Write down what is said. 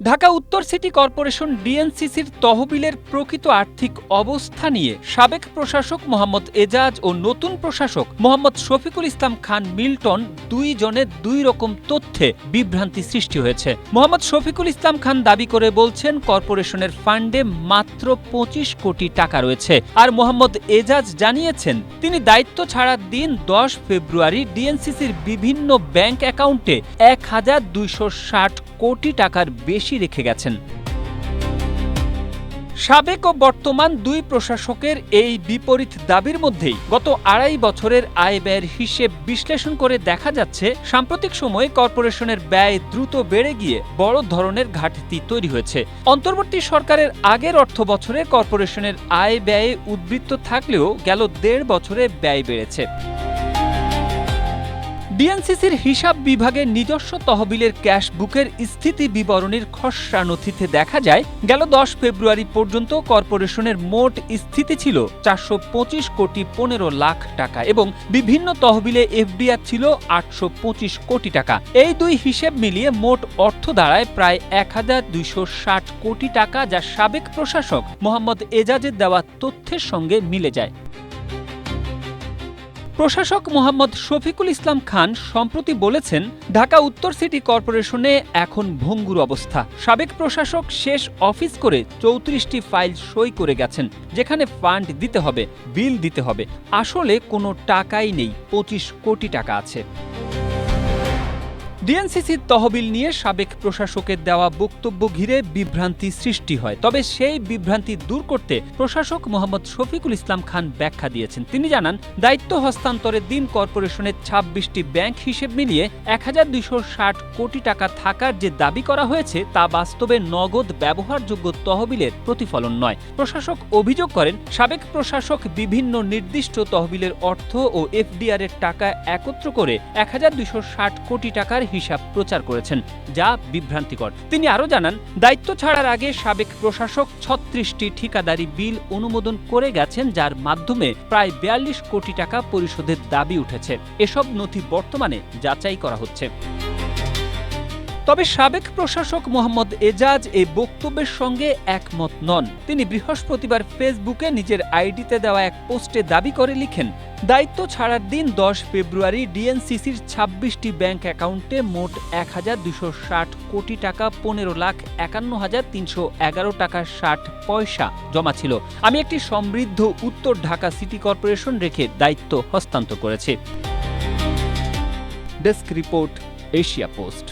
ঢাকা উত্তর city corporation ডিএনসিসির তহবিলের প্রকৃত আর্থিক অবস্থা নিয়ে সাবেক প্রশাসক মোহাম্মদ এজাজ ও নতুন প্রশাসক মোহাম্মদ শফিকুল ইসলাম খান মিল্টন দুইজনের দুই রকম তথ্যে বিভ্রান্তি সৃষ্টি হয়েছে। মোহাম্মদ শফিকুল ইসলাম খান দাবি করে বলছেন কর্পোরেশনের ফান্ডে মাত্র ২৫ কোটি টাকা রয়েছে, আর মোহাম্মদ এজাজ জানিয়েছেন তিনি দায়িত্ব ছাড়ার দিন ১০ ফেব্রুয়ারি ডিএনসিসির বিভিন্ন ব্যাংক অ্যাকাউন্টে ১,২৬০ কোটি টাকার বেশি রেখে গেছেন। সাবেক ও বর্তমান দুই প্রশাসকের এই বিপরীত দাবির মধ্যেই গত ২.৫ বছরের আয় ব্যয়ের হিসেব বিশ্লেষণ করে দেখা যাচ্ছে সাম্প্রতিক সময়ে কর্পোরেশনের ব্যয় দ্রুত বেড়ে গিয়ে বড় ধরনের ঘাটতি তৈরি হয়েছে। অন্তর্বর্তী সরকারের আগের অর্থ বছরে কর্পোরেশনের আয় ব্যয়ে উদ্বৃত্ত থাকলেও গেল ১.৫ বছরে ব্যয় বেড়েছে। ডিএনসিসির হিসাব বিভাগের নিজস্ব তহবিলের ক্যাশ বুকের স্থিতি বিবরণীর খসড়া নথিতে দেখা যায় গেল ১০ ফেব্রুয়ারি পর্যন্ত কর্পোরেশনের মোট স্থিতি ছিল ৪২৫ কোটি ১৫ লাখ টাকা এবং বিভিন্ন তহবিলে এফডিআর ছিল ৮২৫ কোটি টাকা। এই দুই হিসেব মিলিয়ে মোট অর্থ দাঁড়ায় প্রায় ১,২৬০ কোটি টাকা, যা সাবেক প্রশাসক মোহাম্মদ এজাজের দেওয়া তথ্যের সঙ্গে মিলে যায়। প্রশাসক মোহাম্মদ শফিকুল ইসলাম খান সম্প্রতি বলেছেন ঢাকা উত্তর সিটি কর্পোরেশনে এখন ভঙ্গুর অবস্থা। সাবেক প্রশাসক শেষ অফিস করে ৩৪টি ফাইল সই করে গেছেন, যেখানে ফান্ড দিতে হবে, বিল দিতে হবে, আসলে কোনো টাকাই নেই, ২৫ কোটি টাকা আছে। ডিএনসিসির তহবিল নিয়ে সাবেক প্রশাসকের দেওয়া বক্তব্য ঘিরে বিভ্রান্তি সৃষ্টি হয়, তবে সেই বিভ্রান্তি দূর করতে প্রশাসক মোহাম্মদ শফিকুল ইসলাম খান ব্যাখ্যা দিয়েছেন। তিনি জানান দায়িত্ব হস্তান্তরের দিন কর্পোরেশনের ২৬টি ব্যাংক হিসেব মিলিয়ে ১,২৬০ কোটি টাকা থাকার যে দাবি করা হয়েছে তা বাস্তবে নগদ ব্যবহারযোগ্য তহবিলের প্রতিফলন নয়। প্রশাসক অভিযোগ করেন সাবেক প্রশাসক বিভিন্ন নির্দিষ্ট তহবিলের অর্থ ও এফডিআর এর টাকা একত্র করে ১,২৬০ কোটি টাকার হিসাব প্রচার করেছেন, যা বিভ্রান্তিকর। তিনি আরও জানান দায়িত্ব ছাড়ার আগে সাবেক প্রশাসক ৩৬টি ঠিকাদারি বিল অনুমোদন করে গেছেন, যার মাধ্যমে প্রায় ৪২ কোটি টাকা পরিশোধের দাবি উঠেছে। এসব নথি বর্তমানে যাচাই করা হচ্ছে। তবে সাবেক প্রশাসক মোহাম্মদ এজাজ এই বক্তব্যের সঙ্গে একমত নন। তিনি বৃহস্পতিবার ফেসবুকে নিজের আইডিতে দেওয়া এক পোস্টে দাবি করে লিখেন দায়িত্ব ছাড়ার দিন ১০ ফেব্রুয়ারি ডিএনসিসির ২৬টি ব্যাংক অ্যাকাউন্টে মোট ১,২৬০ কোটি টাকা ১৫,৫১,৩১১ টাকা ৬০ পয়সা জমা ছিল। আমি একটি সমৃদ্ধ উত্তর ঢাকা সিটি কর্পোরেশন রেখে দায়িত্ব হস্তান্তর করেছি। Desk report, Asia post.